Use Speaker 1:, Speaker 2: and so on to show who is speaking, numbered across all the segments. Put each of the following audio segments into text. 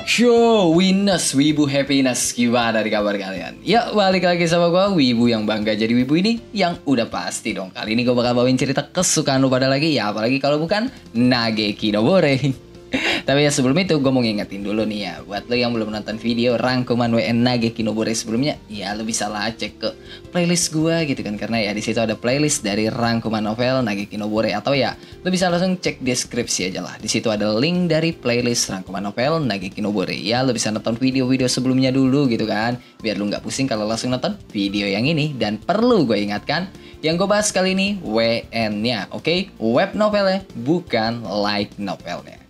Speaker 1: Yo, Winners, Wibu Happiness, gimana di kabar kalian? Ya, balik lagi sama gue, Wibu yang bangga jadi Wibu ini, yang udah pasti dong. Kali ini gue bakal bawain cerita kesukaan lu pada lagi, ya apalagi kalau bukan Nageki no Bore. Tapi ya sebelum itu gue mau ngingetin dulu nih ya, buat lo yang belum nonton video rangkuman WN Nageki no Bore sebelumnya, ya lo bisa lah cek ke playlist gue gitu kan, karena ya di situ ada playlist dari rangkuman novel Nageki no Bore, atau ya lo bisa langsung cek deskripsi aja lah. Di situ ada link dari playlist rangkuman novel Nageki no Bore. Ya lo bisa nonton video-video sebelumnya dulu gitu kan, biar lo nggak pusing kalau langsung nonton video yang ini. Dan perlu gue ingatkan, yang gue bahas kali ini WN-nya, oke? Web novelnya, bukan light novelnya.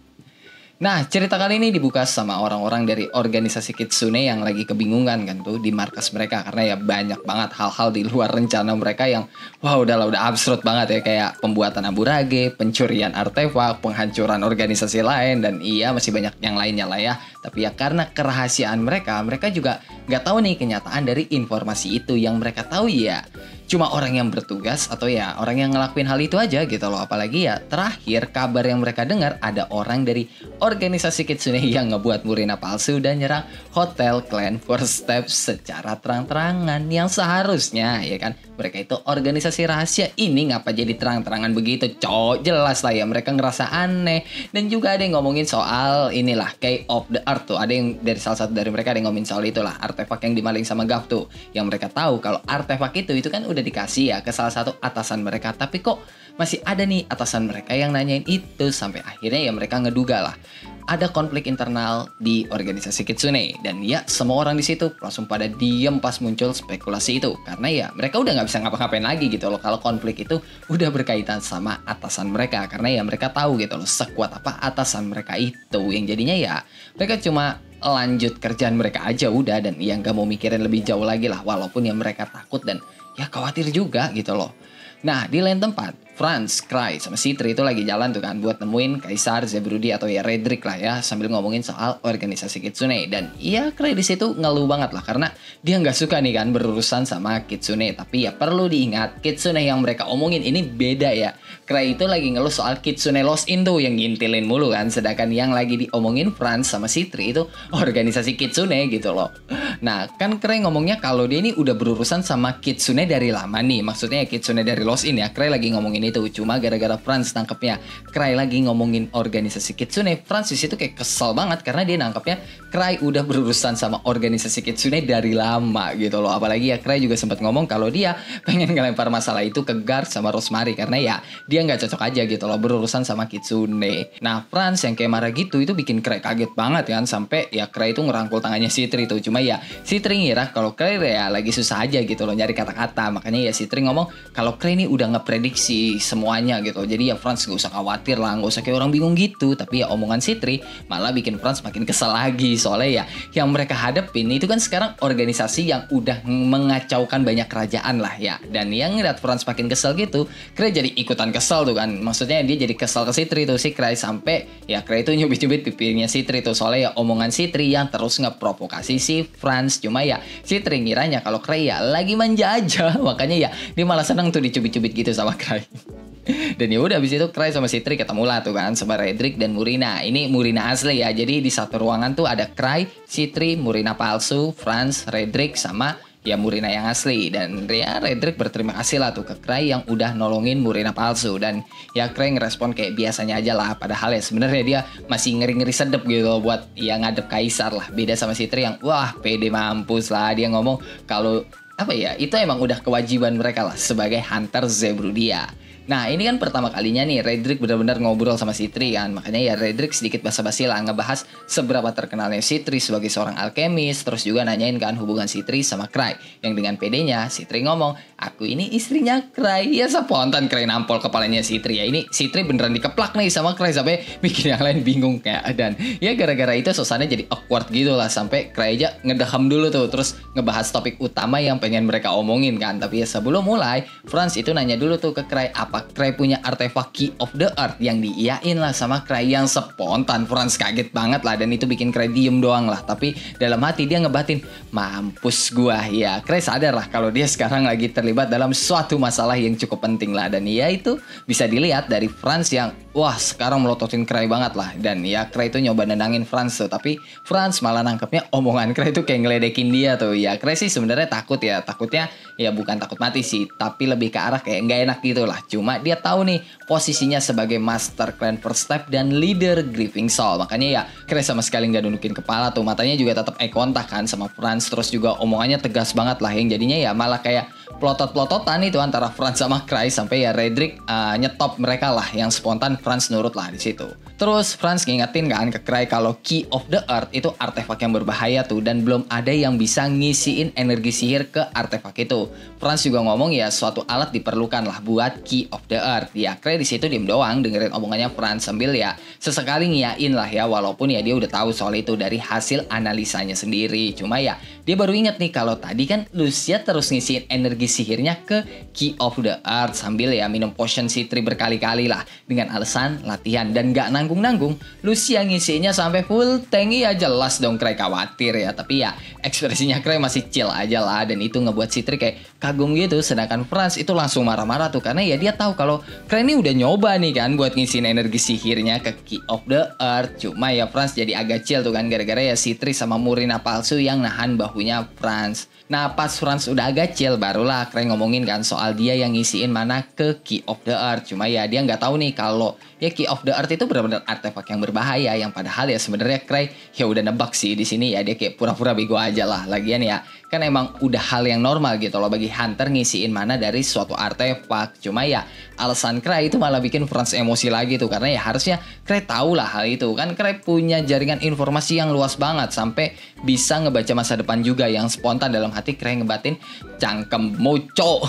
Speaker 1: Nah, cerita kali ini dibuka sama orang-orang dari organisasi Kitsune yang lagi kebingungan kan tuh di markas mereka, karena ya banyak banget hal-hal di luar rencana mereka yang wah udah absurd banget ya, kayak pembuatan aburage, pencurian artefak, penghancuran organisasi lain, dan iya masih banyak yang lainnya lah ya. Tapi ya karena kerahasiaan mereka juga nggak tahu nih kenyataan dari informasi itu. Yang mereka tahu ya cuma orang yang bertugas atau ya orang yang ngelakuin hal itu aja gitu loh. Apalagi ya terakhir kabar yang mereka dengar ada orang dari organisasi Kitsune yang ngebuat Murina palsu dan nyerang Hotel Clan First Step secara terang-terangan, yang seharusnya ya kan mereka itu organisasi rahasia. Ini ngapa jadi terang-terangan begitu? Jelas lah ya mereka ngerasa aneh. Dan juga ada yang ngomongin soal inilah Key of the Earth tuh. Ada yang dari salah satu dari mereka ada yang ngomongin soal itulah artefak yang dimaling sama Gav tuh. Yang mereka tahu kalau artefak itu kan udah dikasih ya ke salah satu atasan mereka, tapi kok masih ada nih atasan mereka yang nanyain itu. Sampai akhirnya ya mereka ngeduga lah ada konflik internal di organisasi Kitsune. Dan ya semua orang di situ langsung pada diem pas muncul spekulasi itu, karena ya mereka udah nggak bisa ngapa-ngapain lagi gitu loh kalau konflik itu udah berkaitan sama atasan mereka. Karena ya mereka tahu gitu loh sekuat apa atasan mereka itu, yang jadinya ya mereka cuma lanjut kerjaan mereka aja udah, dan ya nggak mau mikirin lebih jauh lagi lah, walaupun ya mereka takut dan ya khawatir juga gitu loh. Nah, di lain tempat, Franz, Cry, sama Citri itu lagi jalan tuh kan buat nemuin Kaisar, Zebrudi atau ya Redrick lah ya, sambil ngomongin soal organisasi Kitsune. Dan iya Cry di situ ngeluh banget lah karena dia nggak suka nih kan berurusan sama Kitsune. Tapi ya perlu diingat, Kitsune yang mereka omongin ini beda ya. Cry itu lagi ngeluh soal Kitsune Lost In tuh yang ngintilin mulu kan, sedangkan yang lagi diomongin Franz sama Citri itu organisasi Kitsune gitu loh. Nah, kan Cry ngomongnya kalau dia ini udah berurusan sama Kitsune dari lama nih, maksudnya Kitsune dari Lost In ya. Cry lagi ngomongin itu, cuma gara-gara Franz nangkepnya Cry lagi ngomongin organisasi Kitsune, Franz itu kayak kesel banget karena dia nangkepnya Cry udah berurusan sama organisasi Kitsune dari lama gitu loh. Apalagi ya Cry juga sempat ngomong kalau dia pengen ngelempar masalah itu ke Guard sama Rosemary karena ya dia nggak cocok aja gitu loh berurusan sama Kitsune. Nah, Franz yang kayak marah gitu itu bikin Cry kaget banget kan, sampai ya Cry itu ngerangkul tangannya Citri itu. Cuma ya Citri ngira kalau Cry ya lagi susah aja gitu loh nyari kata-kata, makanya ya Citri ngomong kalau Cry ini udah ngeprediksi semuanya gitu. Jadi ya Franz gak usah khawatir lah, gak usah kayak orang bingung gitu. Tapi ya omongan Citri malah bikin Franz makin kesel lagi. Soalnya ya yang mereka hadepin itu kan sekarang organisasi yang udah mengacaukan banyak kerajaan lah ya. Dan yang ngeliat Franz makin kesel gitu, Cry jadi ikutan kesel tuh kan. Maksudnya dia jadi kesel ke Citri tuh si Cry, sampai ya Cry itu nyubit-nyubit pipinya Citri tuh. Soalnya ya omongan Citri yang terus ngeprovokasi si Franz. Cuma ya Citri ngiranya kalau Cry ya lagi manja aja. Makanya ya dia malah seneng tuh dicubit-cubit gitu sama Cry. Dan ya udah abis itu Cry sama Citri ketemu lah tuh kan sama Redrick dan Murina. Ini Murina asli ya. Jadi di satu ruangan tuh ada Cry, Citri, Murina palsu, Franz, Redrick sama ya Murina yang asli. Dan ya Redrick berterima kasih lah tuh ke Cry yang udah nolongin Murina palsu. Dan ya Cry ngerespon kayak biasanya aja lah, padahal ya sebenarnya dia masih ngeri-ngeri sedep gitu loh buat ya ngadep Kaisar lah. Beda sama Citri yang wah pede mampus lah, dia ngomong kalau apa ya itu emang udah kewajiban mereka lah sebagai hunter Zebrudia. Nah, ini kan pertama kalinya nih Redrick benar-benar ngobrol sama Citri kan. Makanya ya Redrick sedikit basa-basi lah ngebahas seberapa terkenalnya Citri sebagai seorang alkemis. Terus juga nanyain kan hubungan Citri sama Cry. Yang dengan pedenya Citri ngomong, aku ini istrinya Cry. Ya spontan Cry nampol kepalanya Citri ya. Ini Citri beneran dikeplak nih sama Cry sampai bikin yang lain bingung kayak. Dan ya gara-gara itu suasananya jadi awkward gitu lah. Sampai Cry aja ngedeham dulu tuh. Terus ngebahas topik utama yang pengen mereka omongin kan. Tapi ya sebelum mulai, Franz itu nanya dulu tuh ke Cry, apa kenapa Cray punya artefak Key of the Earth yang diiyain lah sama Cray yang spontan. Franz kaget banget lah dan itu bikin Cray diem doang lah. Tapi dalam hati dia ngebatin, mampus gua. Ya Cray sadar lah kalau dia sekarang lagi terlibat dalam suatu masalah yang cukup penting lah. Dan ya itu bisa dilihat dari Franz yang wah sekarang melototin Cray banget lah. Dan ya Cray itu nyoba nendangin Franz tuh, tapi Franz malah nangkepnya omongan Cray itu kayak ngeledekin dia tuh. Ya Cray sih sebenarnya takut ya, takutnya ya bukan takut mati sih, tapi lebih ke arah kayak nggak enak gitu lah. Cuma dia tahu nih posisinya sebagai Master Clan First Step dan leader Grieving Soul. Makanya ya Cray sama sekali nggak nundukin kepala tuh, matanya juga tetap eye contact kan sama Franz. Terus juga omongannya tegas banget lah, yang jadinya ya malah kayak pelotot-pelototan itu antara Franz sama Cray sampai ya Redrick nyetop mereka lah, yang spontan Franz nurut lah di situ. Terus Franz ngingetin kan ke Cray kalau Key of the Earth itu artefak yang berbahaya tuh, dan belum ada yang bisa ngisiin energi sihir ke artefak itu. Franz juga ngomong ya suatu alat diperlukan lah buat Key of the Earth. Ya Cray di situ diem doang dengerin omongannya Franz sambil ya sesekali ngiyain lah ya, walaupun ya dia udah tahu soal itu dari hasil analisanya sendiri. Cuma ya dia baru inget nih kalau tadi kan Lucia terus ngisiin energi sihirnya ke Key of the Earth sambil ya minum potion citri berkali-kali lah dengan alasan latihan, dan gak nanggung-nanggung Lucia ngisiinnya sampai full tank. Ya jelas dong Cray khawatir ya, tapi ya ekspresinya Cray masih chill aja lah, dan itu ngebuat Citri kayak kagum gitu. Sedangkan Franz itu langsung marah-marah tuh karena ya dia tahu kalau Cray ini udah nyoba nih kan buat ngisiin energi sihirnya ke Key of the Earth. Cuma ya Franz jadi agak chill tuh kan gara-gara ya Citri sama Murina palsu yang nahan bahunya Franz. Nah pas Franz udah agak chill barulah Cray ngomongin kan soal dia yang ngisiin mana ke Key of the Earth. Cuma ya dia nggak tahu nih kalau ya Key of the Earth itu benar-benar artefak yang berbahaya, yang padahal ya sebenarnya Cray ya udah nebak sih di sini ya, dia kayak pura-pura bego aja lah. Lagian ya kan emang udah hal yang normal gitu loh bagi hunter ngisiin mana dari suatu artefak. Cuma ya alasan Cray itu malah bikin Franz emosi lagi tuh, karena ya harusnya Cray tahu lah hal itu kan. Cray punya jaringan informasi yang luas banget sampai bisa ngebaca masa depan juga, yang spontan dalam hati Cray ngebatin cangkem moco.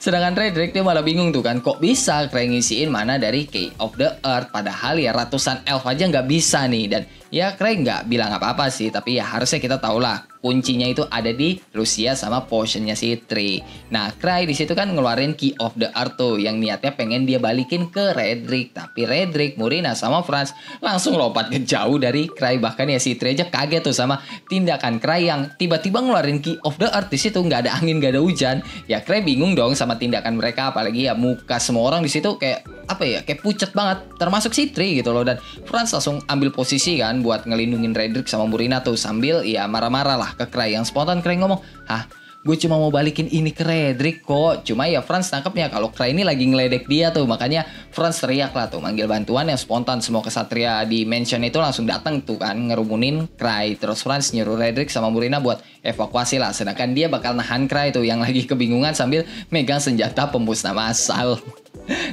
Speaker 1: Sedangkan Redrick dia malah bingung tuh kan, kok bisa Cray ngisiin mana dari Key of the Earth padahal ya ratusan elf aja nggak bisa nih. Dan ya Cray nggak bilang apa-apa sih, tapi ya harusnya kita tahu lah kuncinya itu ada di Lucia sama potionnya Citri. Nah Cray di situ kan ngeluarin Key of the Earth tuh yang niatnya pengen dia balikin ke Redrick, tapi Redrick, Murina sama Franz langsung lompat ke jauh dari Cray. Bahkan ya Citri aja kaget tuh sama tindakan Cray yang tiba-tiba ngeluarin Key of the Earth di situ, nggak ada angin, nggak ada hujan. Ya Cray bingung dong sama tindakan mereka, apalagi ya muka semua orang di situ kayak apa ya, kayak pucet banget, termasuk Citri gitu loh. Dan Franz langsung ambil posisi kan buat ngelindungin Redrick sama Murina tuh sambil ya marah-marah lah ke Cray, yang spontan Cray ngomong, hah gue cuma mau balikin ini ke Redrick kok. Cuma ya Franz tangkapnya kalau Cray ini lagi ngeledek dia tuh, makanya Franz teriak lah tuh manggil bantuan, yang spontan semua kesatria di mansion itu langsung datang tuh kan ngerumunin Cray. Terus Franz nyuruh Redrick sama Murina buat evakuasi lah, sedangkan dia bakal nahan Cray tuh yang lagi kebingungan sambil megang senjata pemusnah massal.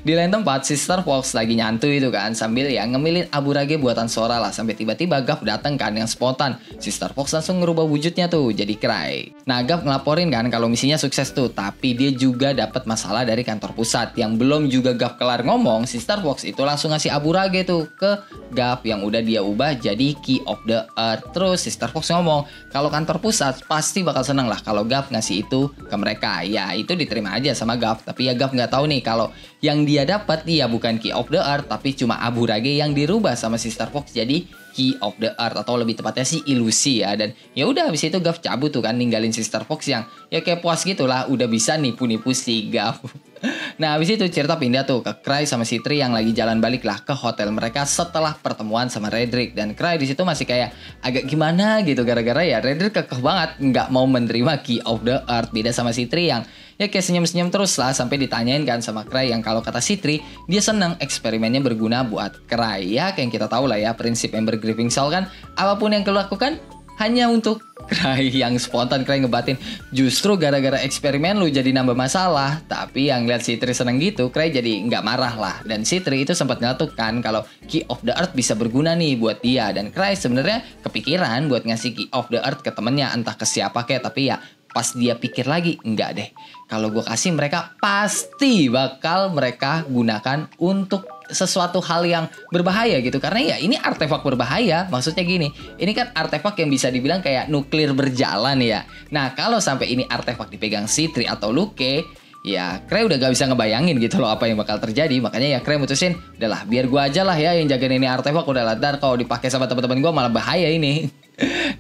Speaker 1: Di lain tempat, Sister Fox lagi nyantui itu kan sambil ya ngemilin aburage buatan Sora lah, sampai tiba-tiba Gav dateng kan yang spontan. Sister Fox langsung ngerubah wujudnya tuh jadi Cray. Nah Gav ngelaporin kan kalau misinya sukses tuh, tapi dia juga dapat masalah dari kantor pusat. Yang belum juga Gav kelar ngomong, Sister Fox itu langsung ngasih aburage tuh ke Gav yang udah dia ubah jadi Key of the Earth. Terus Sister Fox ngomong kalau kantor pusat pasti bakal seneng lah kalau Gav ngasih itu ke mereka. Ya itu diterima aja sama Gav, tapi ya Gav nggak tahu nih kalau yang dia dapat dia bukan Key of the Earth, tapi cuma aburage yang dirubah sama Sister Fox jadi Key of the Earth, atau lebih tepatnya sih ilusi ya. Dan ya udah habis itu Gav cabut tuh kan ninggalin Sister Fox yang ya kayak puas gitulah udah bisa nipu-nipu si Gav. Nah habis itu cerita pindah tuh ke Cray sama Citri yang lagi jalan balik lah ke hotel mereka setelah pertemuan sama Redrick. Dan Cray di situ masih kayak agak gimana gitu gara-gara ya Redrick kekeh banget nggak mau menerima Key of the Earth, beda sama Citri yang ya kayak senyum-senyum terus lah sampai ditanyain kan sama Cray yang kalau kata Citri dia seneng eksperimennya berguna buat Cray. Ya kayak yang kita tahu lah ya prinsip Ember Grieving Soul kan, apapun yang kau lakukan hanya untuk Cray, yang spontan Cray ngebatin justru gara-gara eksperimen lu jadi nambah masalah. Tapi yang lihat Citri seneng gitu Cray jadi nggak marah lah, dan Citri itu sempat nyeletuk kan kalau Key of the Earth bisa berguna nih buat dia. Dan Cray sebenarnya kepikiran buat ngasih Key of the Earth ke temennya entah ke siapa kayak, tapi ya pas dia pikir lagi enggak deh, kalau gue kasih mereka pasti bakal mereka gunakan untuk sesuatu hal yang berbahaya gitu. Karena ya ini artefak berbahaya, maksudnya gini, ini kan artefak yang bisa dibilang kayak nuklir berjalan ya. Nah kalau sampai ini artefak dipegang Citri atau Luke, ya Cray udah gak bisa ngebayangin gitu loh apa yang bakal terjadi. Makanya ya Cray mutusin, udahlah biar gua aja lah ya yang jagain ini artefak, udah ladar kalau dipakai sama teman-teman gua malah bahaya ini.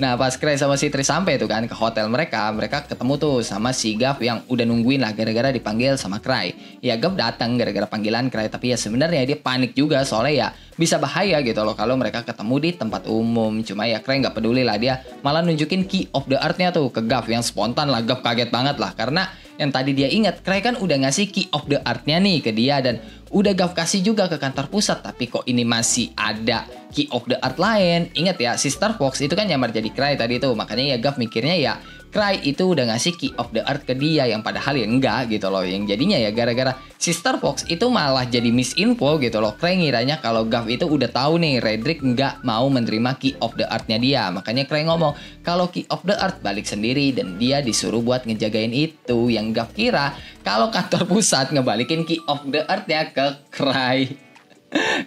Speaker 1: Nah pas Cray sama si Tri sampai tuh kan ke hotel mereka ketemu tuh sama si Gav yang udah nungguin lah gara-gara dipanggil sama Cray. Ya Gav datang gara-gara panggilan Cray, tapi ya sebenarnya dia panik juga soalnya ya bisa bahaya gitu loh kalau mereka ketemu di tempat umum. Cuma ya Cray nggak peduli lah, dia malah nunjukin key of the art-nya tuh ke Gav yang spontan lah. Gav kaget banget lah karena yang tadi dia ingat Cray kan udah ngasih key of the art-nya nih ke dia dan udah Gav kasih juga ke kantor pusat, tapi kok ini masih ada key of the art lain. Ingat ya, si Star Fox itu kan nyamar jadi Cray tadi tuh, makanya ya Gav mikirnya ya Cray itu udah ngasih key of the art ke dia, yang padahal ya enggak gitu loh. Yang jadinya ya gara-gara si Star Fox itu malah jadi misinfo gitu loh. Cray ngiranya kalau Gav itu udah tahu nih Redrick nggak mau menerima key of the art-nya dia. Makanya Cray ngomong kalau key of the art balik sendiri dan dia disuruh buat ngejagain itu. Yang Gav kira kalau kantor pusat ngebalikin key of the art-nya ke Cray.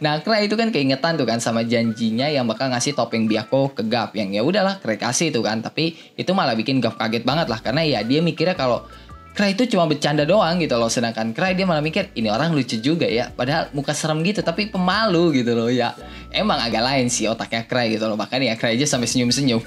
Speaker 1: Nah Cray itu kan keingetan tuh kan sama janjinya yang bakal ngasih topeng Byakko ke Gav, yang ya udahlah Cray kasih tuh kan, tapi itu malah bikin Gav kaget banget lah karena ya dia mikirnya kalau Cray itu cuma bercanda doang gitu loh, sedangkan Cray dia malah mikir ini orang lucu juga ya, padahal muka serem gitu tapi pemalu gitu loh. Ya emang agak lain sih otaknya Cray gitu loh, bahkan ya Cray aja sampai senyum-senyum.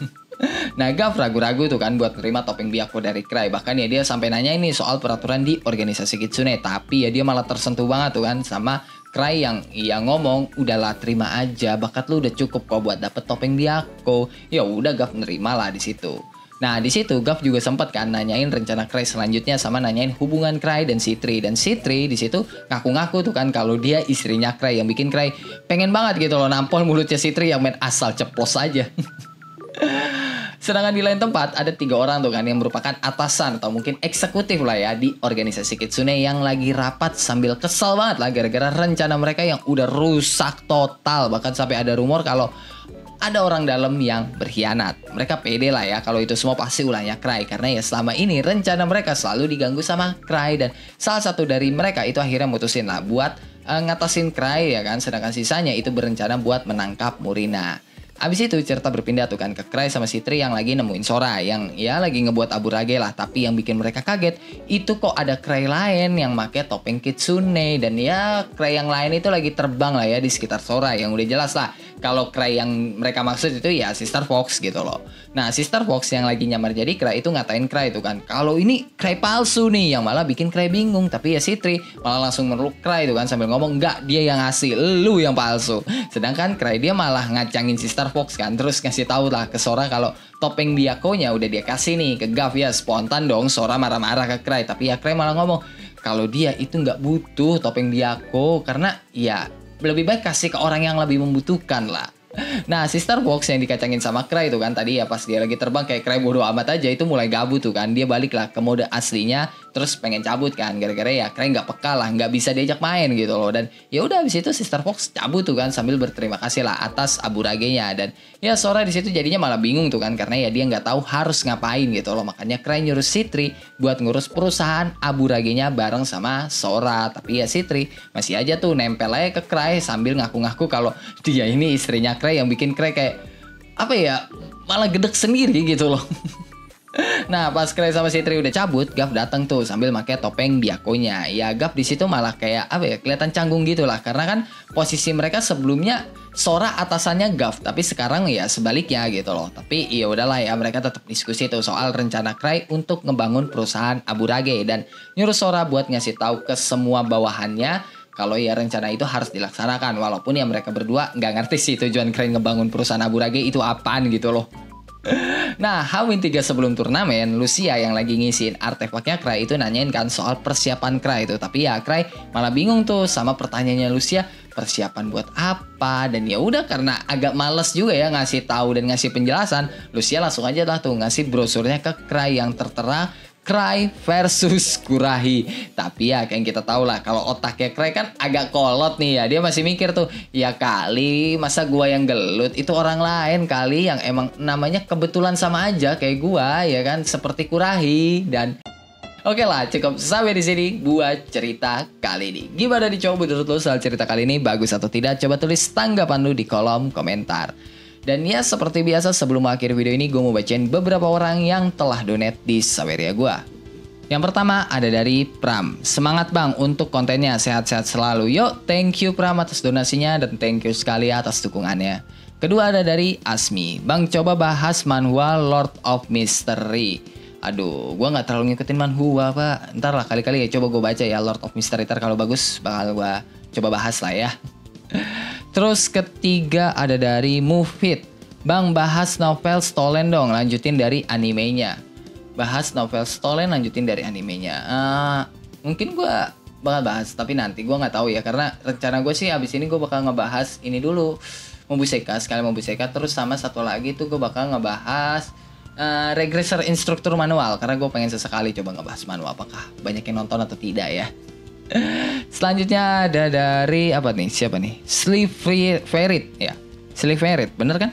Speaker 1: Nah Gav ragu-ragu tuh kan buat nerima topeng Byakko dari Cray, bahkan ya dia sampai nanya ini soal peraturan di organisasi Kitsune, tapi ya dia malah tersentuh banget tuh kan sama Cray yang ia ngomong udahlah terima aja, bakat lu udah cukup kok buat dapet topeng Byakko. Ya udah Gav nerima lah di situ. Nah di situ Gav juga sempat kan nanyain rencana Cray selanjutnya sama nanyain hubungan Cray dan si Tri, dan si Tri di situ ngaku-ngaku tuh kan kalau dia istrinya Cray, yang bikin Cray pengen banget gitu loh nampol mulutnya si Tri yang main asal ceplos aja. Sedangkan di lain tempat ada 3 orang tuh kan yang merupakan atasan atau mungkin eksekutif lah ya di organisasi Kitsune yang lagi rapat sambil kesel banget lah gara-gara rencana mereka yang udah rusak total. Bahkan sampai ada rumor kalau ada orang dalam yang berkhianat. Mereka pede lah ya kalau itu semua pasti ulahnya Cray, karena ya selama ini rencana mereka selalu diganggu sama Cray, dan salah satu dari mereka itu akhirnya mutusin lah buat ngatasin Cray ya kan, sedangkan sisanya itu berencana buat menangkap Murina. Abis itu cerita berpindah tuh kan ke Cray sama si Tri yang lagi nemuin Sora yang ya lagi ngebuat aburage lah. Tapi yang bikin mereka kaget itu kok ada Cray lain yang make topeng Kitsune, dan ya Cray yang lain itu lagi terbang lah ya di sekitar Sora, yang udah jelas lah kalau Cray yang mereka maksud itu ya si Star Fox gitu loh. Nah si Star Fox yang lagi nyamar jadi Cray itu ngatain Cray tuh kan kalau ini Cray palsu nih, yang malah bikin Cray bingung. Tapi ya si Tri malah langsung meluk Cray tuh kan sambil ngomong enggak, dia yang ngasih, lu yang palsu. Sedangkan Cray dia malah ngacangin si Star Fox kan, terus ngasih tahu lah ke Sora kalau topeng Byakko-nya udah dia kasih nih ke Gav. Ya spontan dong Sora marah-marah ke Cray, tapi ya Cray malah ngomong kalau dia itu nggak butuh topeng Byakko karena ya lebih baik kasih ke orang yang lebih membutuhkan lah. Nah si Star Fox yang dikacangin sama Cray itu kan tadi ya pas dia lagi terbang kayak Cray bodo amat aja, itu mulai gabut tuh kan, dia balik lah ke mode aslinya terus pengen cabut kan gara-gara ya Cray nggak peka lah, nggak bisa diajak main gitu loh. Dan ya udah abis itu si Star Fox cabut tuh kan sambil berterima kasih lah atas aburage-nya. Dan ya Sora di situ jadinya malah bingung tuh kan karena ya dia nggak tahu harus ngapain gitu loh. Makanya Cray nyuruh si Tri buat ngurus perusahaan aburage-nya bareng sama Sora. Tapi ya si Tri masih aja tuh nempel aja ke Cray sambil ngaku-ngaku kalau dia ini istrinya Cray, yang bikin Cray kayak apa ya malah gedek sendiri gitu loh. Nah pas Cray sama si Tri udah cabut, Gav datang tuh sambil pakai topeng Byakko-nya. Ya Gav di situ malah kayak apa ya kelihatan canggung gitu lah karena kan posisi mereka sebelumnya Sora atasannya Gav, tapi sekarang ya sebaliknya gitu loh. Tapi ya udahlah ya, mereka tetap diskusi tuh soal rencana Cray untuk ngebangun perusahaan aburage dan nyuruh Sora buat ngasih tahu ke semua bawahannya kalau ya rencana itu harus dilaksanakan. Walaupun ya mereka berdua nggak ngerti sih tujuan Cray ngebangun perusahaan aburage itu apaan gitu loh. Nah, H-3 sebelum turnamen, Lucia yang lagi ngisiin artefaknya Cray itu nanyain kan soal persiapan Cray itu. Tapi ya Cray malah bingung tuh sama pertanyaannya Lucia, persiapan buat apa? Dan ya udah karena agak males juga ya ngasih tahu dan ngasih penjelasan, Lucia langsung aja lah tuh ngasih brosurnya ke Cray yang tertera Cray versus Kurahi. Tapi ya kayak kita tahu lah kalau otaknya Cray kan agak kolot nih ya. Dia masih mikir tuh, ya kali masa gua yang gelut, itu orang lain kali yang emang namanya kebetulan sama aja kayak gua ya kan, seperti Kurahi. Dan oke lah, cukup sampai di sini buat cerita kali ini. Gimana nih coba menurut lo soal cerita kali ini, bagus atau tidak? Coba tulis tanggapan lo di kolom komentar. Dan ya seperti biasa sebelum akhir video ini gue mau bacain beberapa orang yang telah donate di Saweria gue. Yang pertama ada dari Pram. Semangat bang untuk kontennya, sehat-sehat selalu. Yuk, thank you Pram atas donasinya dan thank you sekali atas dukungannya. Kedua ada dari Asmi. Bang coba bahas manhwa Lord of Mystery. Aduh, gue gak terlalu ngikutin manhwa pak. Ntar lah kali-kali ya coba gue baca ya Lord of Mystery. Ntar kalau bagus bakal gue coba bahas lah ya. Terus ketiga ada dari Mufid. Bang bahas novel Stolen dong, lanjutin dari animenya. Bahas novel Stolen lanjutin dari animenya. Mungkin gue bakal bahas tapi nanti gue nggak tahu ya, karena rencana gue sih abis ini gue bakal ngebahas ini dulu, Mobuseka, sekali Mobuseka, terus sama satu lagi tuh gue bakal ngebahas Regressor Instruktur Manual, karena gue pengen sesekali coba ngebahas manual apakah banyak yang nonton atau tidak ya. Selanjutnya ada dari apa nih, siapa nih, Sleep Ferit ya, Sleep Ferit bener kan?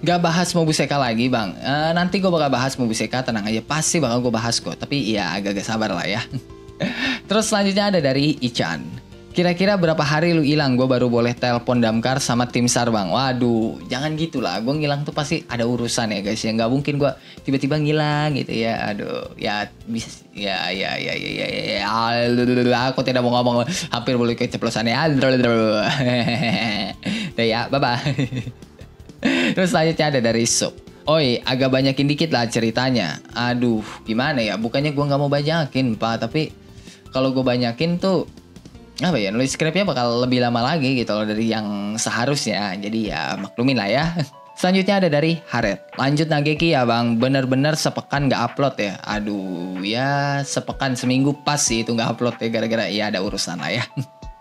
Speaker 1: Gak bahas Mobuseka lagi bang, nanti gue bakal bahas Mobuseka, tenang aja, pasti bakal gue bahas kok, tapi ya agak-agak sabar lah ya. Terus selanjutnya ada dari Ichan. Kira-kira berapa hari lu hilang, gue baru boleh telepon damkar sama tim SAR bang. Waduh, jangan gitu lah, gue ngilang tuh pasti ada urusan ya guys ya, gak mungkin gue tiba-tiba ngilang gitu ya. Aduh, ya bisa, ya, aku tidak mau ngomong, hampir boleh keceplosan ya. Udah ya, bye-bye. Terus selanjutnya ada dari Sob. Oi, agak banyakin dikit lah ceritanya. Aduh, gimana ya? Bukannya gue nggak mau banyakin, Pak. Tapi kalau gue banyakin tuh, apa ya? Nulis skripnya bakal lebih lama lagi gitu loh dari yang seharusnya. Jadi ya maklumin lah ya. Selanjutnya ada dari Haret. Lanjut Nageki ya bang, bener-bener sepekan gak upload ya. Aduh, ya sepekan seminggu pas sih itu gak upload ya. Gara-gara ya ada urusan lah ya.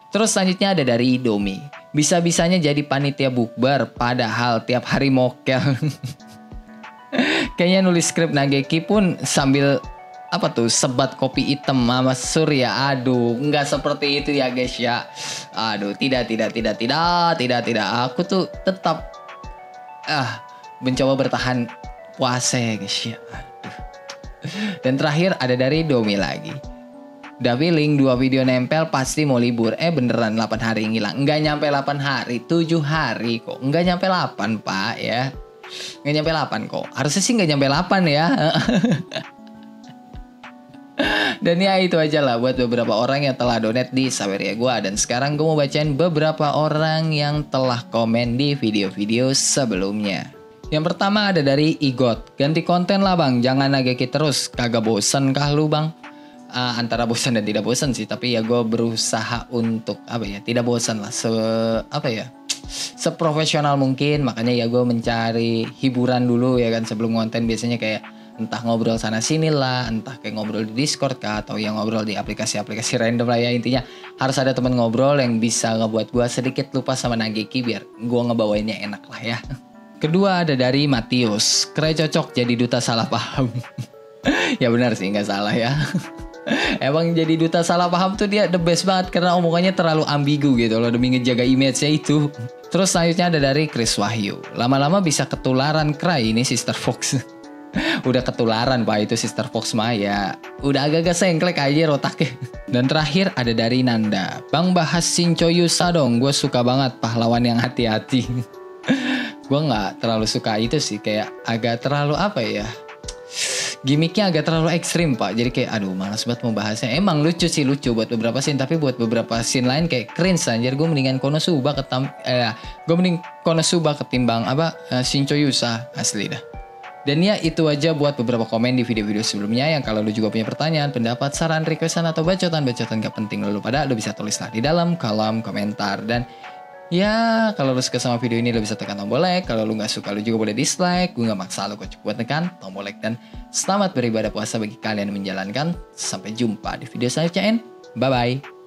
Speaker 1: Terus selanjutnya ada dari Domi. Bisa-bisanya jadi panitia bukber padahal tiap hari mokel. Kayaknya nulis skrip Nageki pun sambil apa tuh, sebat kopi hitam sama Surya. Aduh, nggak seperti itu ya guys ya. Aduh, tidak. Aku tuh tetap mencoba bertahan puasa ya guys ya. Aduh. Dan terakhir ada dari Domi lagi. Udah feeling 2 video nempel pasti mau libur. Beneran 8 hari ngilang. Nggak nyampe 8 hari, 7 hari kok. Nggak nyampe 8 pak ya. Nggak nyampe 8 kok. Harusnya sih nggak nyampe 8 ya. Dan ya itu aja lah buat beberapa orang yang telah donate di Saweria gua. Dan sekarang gue mau bacain beberapa orang yang telah komen di video-video sebelumnya. Yang pertama ada dari Igot. Ganti konten lah bang, jangan Nageki terus. Kagak bosen kah lu bang? Antara bosan dan tidak bosan sih, tapi ya gue berusaha untuk tidak bosan lah, seprofesional mungkin. Makanya ya gue mencari hiburan dulu ya kan sebelum konten, biasanya kayak entah ngobrol sana sini lah, entah kayak ngobrol di Discord kah, atau yang ngobrol di aplikasi-aplikasi random lah ya. Intinya harus ada teman ngobrol yang bisa ngebuat gue sedikit lupa sama Nageki biar gue ngebawainnya enak lah ya. Kedua ada dari Matius. Keren cocok jadi duta salah paham. Ya benar sih, nggak salah ya. Emang jadi duta salah paham tuh dia the best banget, karena omongannya terlalu ambigu gitu loh demi ngejaga image-nya itu. Terus selanjutnya ada dari Chris Wahyu. Lama-lama bisa ketularan cry ini Sister Fox. Udah ketularan pak itu Sister Fox mah ya. Udah agak-agak sengklek aja otaknya. Dan terakhir ada dari Nanda. Bang bahas Shincho Yusa dong, gue suka banget pahlawan yang hati-hati. Gue gak terlalu suka itu sih, kayak agak terlalu gimmicknya agak terlalu ekstrim pak. Jadi kayak aduh malas banget mau bahasnya. Emang lucu sih, lucu buat beberapa scene, tapi buat beberapa scene lain kayak cringe anjir. Gue mendingan Konosuba ketimbang Shincho Yusa asli dah. Dan ya itu aja buat beberapa komen di video-video sebelumnya. Yang kalau lu juga punya pertanyaan, pendapat, saran, requestan atau bacotan-bacotan gak penting lu pada, lu bisa tulislah di dalam kolom komentar. Dan ya kalau lu suka sama video ini lu bisa tekan tombol like. Kalau lu gak suka lu juga boleh dislike. Gue gak maksa lu kok, buat tekan tombol like. Dan selamat beribadah puasa bagi kalian yang menjalankan. Sampai jumpa di video selanjutnya. Bye bye.